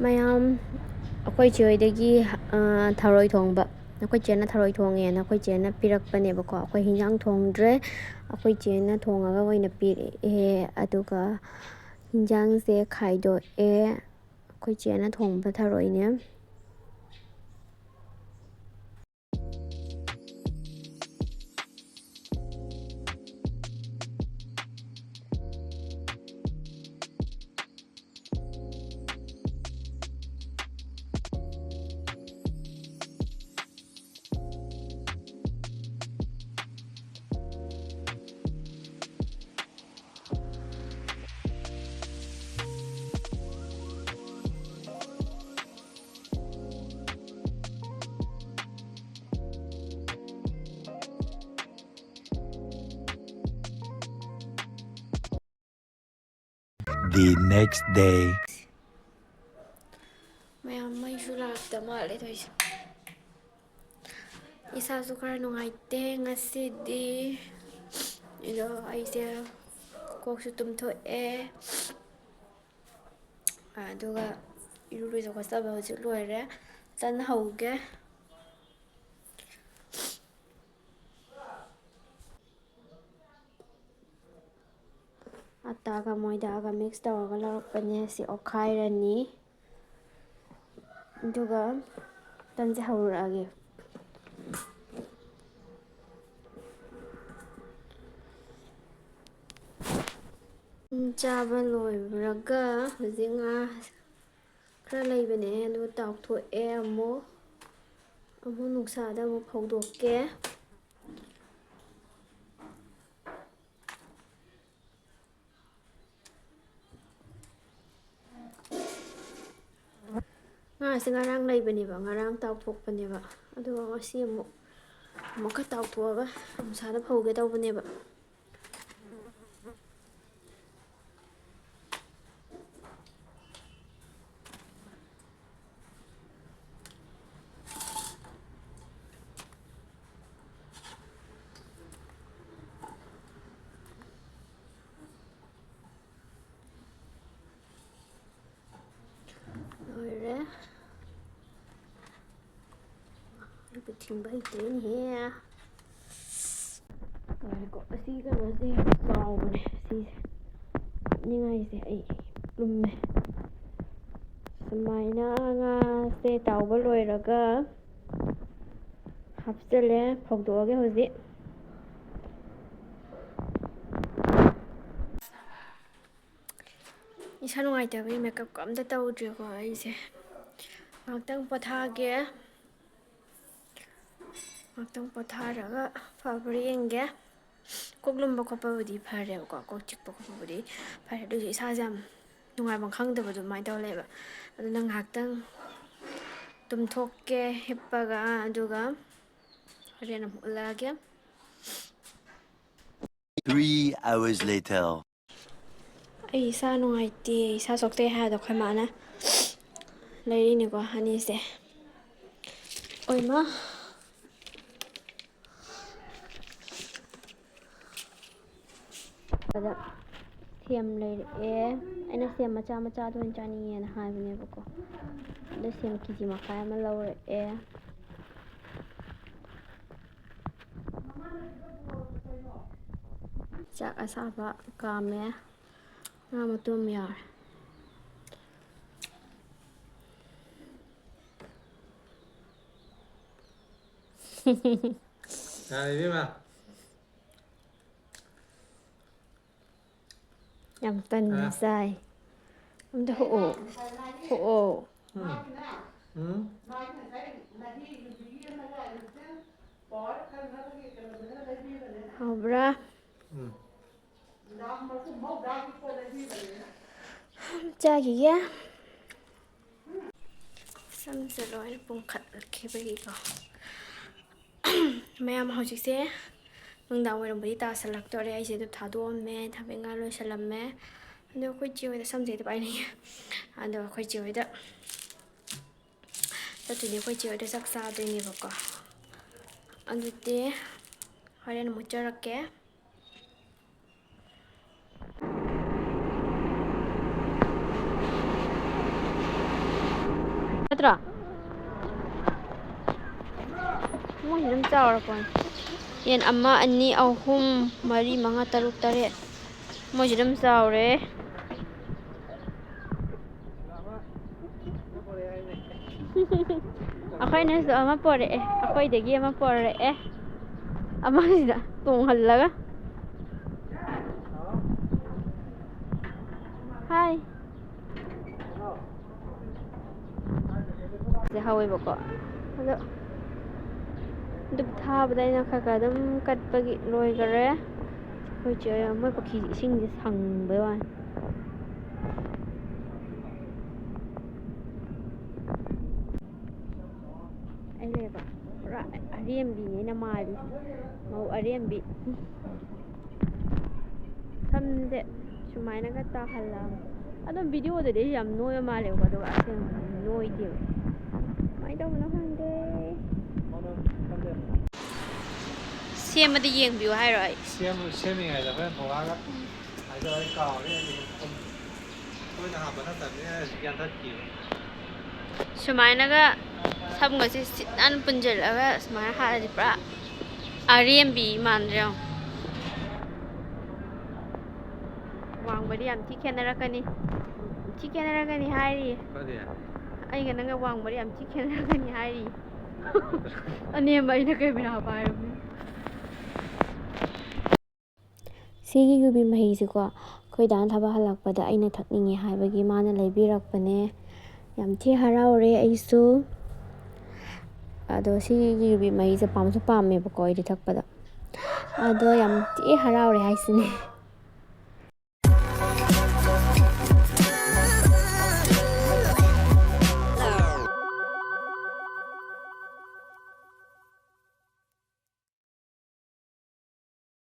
ꯃꯌꯥꯝ ꯑꯩꯈꯣꯏ ꯆꯦꯍꯣꯏꯗꯒꯤ ꯊꯔꯣꯏ ꯊꯣꯡꯕ ꯑꯩꯈꯣꯏ ꯆꯦꯅ ꯊꯔꯣꯏ ꯊꯣꯡꯉꯦꯅ ꯑꯩꯈꯣꯏ ꯆꯦꯅ ꯄꯤꯔꯛꯄꯅꯦꯕꯀꯣ ꯑꯩꯈꯣꯏ ꯍꯤꯟꯖꯥꯡ ꯊꯣꯡꯗ꯭ꯔꯦ ꯑꯩꯈꯣꯏ ꯆꯦꯅ ꯊꯣꯡꯉꯒ ꯑꯣꯏꯅ ꯄꯤꯔꯛꯑꯦ ꯑꯗꯨꯒ ꯍꯤꯟꯖꯥꯡꯁꯦ ꯈꯥꯏꯗꯣꯛꯑꯦ ꯑꯩꯈꯣꯏ ꯆꯦꯅ ꯊꯣꯡꯕ ꯊꯔꯣꯏꯅꯦ. The next day. ꯃꯌꯥꯝ ꯃꯩꯁꯨ ꯂꯥꯛꯇ ꯃꯥꯜꯂꯦ ꯇꯧꯏꯁꯦ. ꯏꯁꯥꯁꯨ ꯈꯔ ꯅꯨꯡꯉꯥꯏꯇꯦ ꯉꯁꯤꯗꯤ. ꯑꯗꯣ ꯑꯩꯁꯦ ꯀꯣꯛꯁꯨ ꯇꯨꯝꯊꯣꯛꯑꯦ. ꯑꯗꯨꯒ ꯏꯔꯨ ꯂꯨꯖ ꯈꯣꯠꯆꯕ ꯍꯧꯖꯤꯛ ꯂꯣꯏꯔꯦ. ꯇꯟ ꯍꯧꯒꯦ. ꯑꯇꯥꯒ ꯃꯣꯏꯗꯥꯒ ꯃꯤꯛꯁ ꯇꯧꯔꯒ ꯂꯧꯔꯛꯄꯅꯦ. ꯁꯤ ꯑꯣꯠꯈꯥꯏꯔꯅꯤ. ꯑꯗꯨꯒ ꯇꯟꯁꯦ ꯍꯧꯔꯛꯑꯒꯦ. ꯆꯥꯕ ꯂꯣꯏꯔꯒ ꯍꯧꯖꯤꯛ ꯉꯥ ꯈꯔ ꯂꯩꯕꯅꯦ ꯑꯗꯨꯒ ꯇꯥꯎꯊꯣꯛꯑꯦ ꯑꯃꯨꯛ ꯅꯨꯡꯁꯥꯗ ꯑꯃꯨꯛ ꯐꯧꯗꯣꯛꯀꯦ. ꯉꯥꯁꯦ ꯉꯔꯥꯡ ꯂꯩꯕꯅꯦꯕ, ꯉꯔꯥꯡ ꯇꯥꯎꯊꯣꯛꯄꯅꯦꯕ. ꯑꯗꯨꯒ ꯉꯁꯤ ꯑꯃꯨꯛꯀ ꯇꯥꯎꯊꯣꯛꯑꯒ ꯅꯨꯡꯁꯥꯗ ꯐꯧꯒꯦ ꯇꯧꯕꯅꯦꯕ. ꯂꯣꯏꯔꯦ. ꯑꯩꯕꯨ ꯊꯤꯟꯕ ꯍꯩꯇ꯭ꯔꯦꯅꯦꯍꯦ. ꯉꯥꯏꯈꯣ, ꯑꯁꯤ ꯀꯩꯅꯣꯁꯦ ꯆꯥꯎꯕꯅꯦ. ꯁꯤꯁꯦ ꯍꯥꯞꯅꯤꯡꯉꯥꯏꯁꯦ ꯑꯩ ꯂꯨꯝꯃꯦ. ꯁꯨꯃꯥꯏꯅ ꯉꯥꯁꯦ ꯇꯥꯎꯕ ꯂꯣꯏꯔꯒ ꯍꯥꯞꯆꯤꯜꯂꯦ. ꯐꯧꯗꯣꯛꯑꯒꯦ ꯍꯧꯖꯤꯛ. ꯏꯁꯥ ꯅꯨꯡꯉꯥꯏꯇꯕꯒꯤ ꯃꯦꯀꯞꯀ ꯑꯝꯇ ꯇꯧꯗ꯭ꯔꯦꯀꯣ ꯑꯩꯁꯦ. ꯉꯥꯛꯇꯪ ꯄꯣꯊꯥꯒꯦ. ꯉꯥꯛꯇꯪ ꯄꯣꯊꯥꯔꯒ ꯐꯕ꯭ꯔꯥ ꯌꯦꯡꯒꯦ. ꯀꯣꯛ ꯂꯨꯝꯕ ꯈꯣꯠꯄꯕꯨꯗꯤ ꯐꯔꯦꯕꯀꯣ, ꯀꯣꯛ ꯆꯤꯛꯄ ꯈꯣꯠꯄꯕꯨꯗꯤ ꯐꯔꯦ. ꯑꯗꯨꯑꯣꯏꯁꯨ ꯏꯁꯥꯁꯦ ꯌꯥꯝ ꯅꯨꯡꯉꯥꯏꯐꯝ ꯈꯪꯗꯕꯗꯣ ꯑꯗꯨꯃꯥꯏꯅ ꯇꯧꯔ ꯂꯩꯕ. ꯑꯗꯨꯅ ꯉꯥꯏꯍꯥꯛꯇꯪ ꯇꯨꯝꯊꯣꯛꯀꯦ ꯍꯤꯞꯄꯒ, ꯑꯗꯨꯒ ꯍꯣꯔꯦꯟ ꯑꯃꯨꯛ ꯎꯠꯂꯛꯑꯒꯦ. 3 hours later. ꯑꯩ ꯏꯁꯥ ꯅꯨꯡꯉꯥꯏꯇꯦ, ꯏꯁꯥ ꯁꯣꯛꯆꯩ ꯍꯥꯏꯕꯗꯣ ꯑꯩꯈꯣꯏ ꯃꯥꯅ ꯂꯩꯔꯤꯅꯤꯀꯣ ꯑꯅꯤꯁꯦ. ꯑꯣꯏꯃꯥ. ꯑꯗ ꯁꯦꯝ ꯂꯩꯔꯛꯑꯦ. ꯑꯩꯅ ꯁꯦꯝ ꯃꯆꯥ ꯃꯆꯥꯗꯣ ꯑꯣꯏꯅ ꯆꯥꯅꯤꯡꯉꯦꯅ ꯍꯥꯏꯕꯅꯦꯕꯀꯣ. ꯑꯗ ꯁꯦꯝ ꯀꯦꯖꯤ ꯃꯈꯥꯏ ꯑꯃ ꯂꯧꯔꯛꯑꯦ. ꯆꯥꯛ ꯑꯁꯥꯕ ꯀꯥꯝꯃꯦ. ꯉꯥ ꯃꯇꯨꯝ ꯌꯥꯎꯔꯦ. ꯌꯥꯝ ꯇꯟꯅ ꯆꯥꯏ. ꯑꯝꯇ ꯍꯨꯛꯑꯣ. ꯍꯨꯛꯑꯣ. ꯍꯥꯎꯕ꯭ꯔꯥ? ꯆꯥꯈꯤꯒꯦ. ꯁꯝꯁꯦ ꯂꯣꯏꯅ ꯄꯨꯡꯈꯠꯈꯤꯕꯒꯤꯀꯣ. ꯃꯌꯥꯝ ꯍꯧꯖꯤꯛꯁꯦ ꯅꯨꯡꯗꯥꯡ ꯋꯥꯏꯔꯝꯕꯨꯗꯤ ꯇꯥꯁꯜꯂꯛꯇꯣꯔꯦ. ꯑꯩꯁꯦ ꯑꯗꯨꯝ ꯊꯥꯗꯣꯛꯑꯝꯃꯦ, ꯊꯕꯛ ꯏꯪꯈꯥꯡ ꯂꯣꯏꯁꯜꯂꯝꯃꯦ. ꯑꯗꯣ ꯑꯩꯈꯣꯏ ꯆꯦ ꯍꯣꯏꯗ ꯁꯝꯁꯦ ꯍꯦꯛꯇ ꯄꯥꯏꯅꯤꯡꯉꯦ. ꯑꯗꯣ ꯑꯩꯈꯣꯏ ꯆꯦ ꯍꯣꯏꯗ ꯆꯠꯇꯣꯏꯅꯦ. ꯑꯩꯈꯣꯏ ꯆꯦ ꯍꯣꯏꯗ ꯆꯥꯛ ꯆꯥꯗꯣꯏꯅꯦꯕꯀꯣ. ꯑꯗꯨꯗꯤ ꯍꯣꯔꯦꯟ ꯑꯃꯨꯛ ꯆꯠꯔꯛꯀꯦ. ꯅꯠꯇ꯭ꯔꯣ ꯃꯣꯏꯁꯤ ꯑꯗꯨꯝ ꯆꯥꯎꯔꯛꯄꯅꯤ ꯌꯦꯟ 1 2 3 4 5 6 7 ꯃꯣꯏꯁꯤ ꯑꯗꯨꯝ ꯆꯥꯎꯔꯦ ꯑꯩꯈꯣꯏꯅꯁꯨ ꯑꯃ ꯄꯣꯔꯛꯑꯦ ꯑꯩꯈꯣꯏꯗꯒꯤ ꯑꯃ ꯄꯣꯔꯛꯑꯦ ꯑꯃꯁꯤꯗ ꯇꯣꯡꯍꯜꯂꯒ ꯍꯥꯏ ꯍꯧꯋꯦꯕꯀꯣ ꯑꯗꯣ ꯗꯨꯛ ꯊꯥꯕꯗ ꯑꯩꯅ ꯈꯔ ꯑꯗꯨꯝ ꯀꯠꯄꯒꯤ ꯂꯣꯏꯈꯔꯦ ꯑꯩꯈꯣꯏ ꯆꯦ ꯃꯣꯏ ꯄꯨꯈ꯭ꯔꯤꯁꯦ ꯏꯁꯤꯡꯁꯦ ꯁꯪꯕꯩ ꯋꯥꯅꯤ ꯑꯩ ꯂꯩꯕ ꯄꯨꯔꯥ ꯑꯔꯦꯝꯕꯤꯅꯦ ꯑꯩꯅ ꯃꯥꯜꯂꯤꯁꯦ ꯃꯧ ꯑꯔꯦꯝꯕꯤ ꯁꯝꯁꯦ ꯁꯨꯃꯥꯏꯅꯒ ꯇꯥꯍꯜꯂꯛꯑꯕ ꯑꯗꯨꯝ ꯚꯤꯗꯤꯑꯣꯗꯗꯤ ꯑꯩ ꯌꯥꯝ ꯅꯣꯏꯕ ꯃꯥꯜꯂꯦꯕꯀꯣ ꯑꯗꯨꯒ ꯑꯁꯦꯡꯕꯗꯤ ꯅꯣꯏꯗꯦꯕ ꯀꯃꯥꯏꯅ ꯇꯧꯕꯅꯣ ꯈꯪꯗꯦ ꯁꯦꯝꯕꯗ ꯌꯦꯡꯕꯤꯌꯨ ꯍꯥꯏꯔꯣ ꯑꯩ ꯁꯦꯝꯃꯤꯉꯩꯗ ꯍꯣꯔꯦꯟ ꯊꯣꯛꯂꯛꯑꯒ ꯍꯥꯏꯗꯣ ꯑꯩ ꯀꯥꯎꯔꯦ ꯇꯣꯏꯅ ꯍꯥꯞꯄ ꯅꯠꯇꯕꯅꯤꯅ ꯌꯥꯟꯊꯠꯈꯤꯕ ꯁꯨꯃꯥꯏꯅꯒ ꯁꯝꯒꯁꯦ ꯁꯤꯠ ꯅꯥꯟꯅ ꯄꯨꯟꯁꯤꯜꯂꯒ ꯁꯨꯃꯥꯏꯅ ꯍꯥꯠꯂꯗꯤ ꯄꯨꯔꯥ ꯑꯔꯦꯝꯕꯤ ꯃꯥꯟꯗ꯭ꯔꯦ ꯌꯦꯡꯉꯣ ꯋꯥꯡꯕꯗꯤ ꯌꯥꯝ ꯊꯤ ꯈꯦꯠꯅꯔꯛꯀꯅꯤ ꯍꯥꯏꯔꯤꯌꯦ ꯑꯩꯒ ꯅꯪꯒ ꯋꯥꯡꯕꯗꯤ ꯌꯥꯝ ꯊꯤ ꯈꯦꯠꯅꯔꯛꯀꯅꯤ ꯍꯥꯏꯔꯤꯌꯦ ꯑꯅꯦꯝꯕ ꯑꯩꯅ ꯀꯦꯃꯦꯔꯥ ꯄꯥꯏꯔꯕꯅꯤ ꯁꯤꯒꯤ ꯌꯨꯕꯤ ꯃꯍꯤꯁꯦꯀꯣ ꯑꯩꯈꯣꯏ ꯗꯥꯅ ꯊꯕꯛ ꯍꯜꯂꯛꯄꯗ ꯑꯩꯅ ꯊꯛꯅꯤꯡꯉꯦ ꯍꯥꯏꯕꯒꯤ ꯃꯥꯅ ꯂꯩꯕꯤꯔꯛꯄꯅꯦ ꯌꯥꯝ ꯊꯤ ꯍꯔꯥꯎꯔꯦ ꯑꯩꯁꯨ ꯑꯗꯣ ꯁꯤꯒꯤ ꯌꯨꯕꯤ ꯃꯍꯤꯁꯦ ꯄꯥꯝꯁꯨ ꯄꯥꯝꯃꯦꯕꯀꯣ ꯑꯩꯗꯤ ꯊꯛꯄꯗ ꯑꯗꯣ ꯌꯥꯝ ꯊꯤ ꯍꯔꯥꯎꯔꯦ ꯍꯥꯏꯁꯤꯅꯦ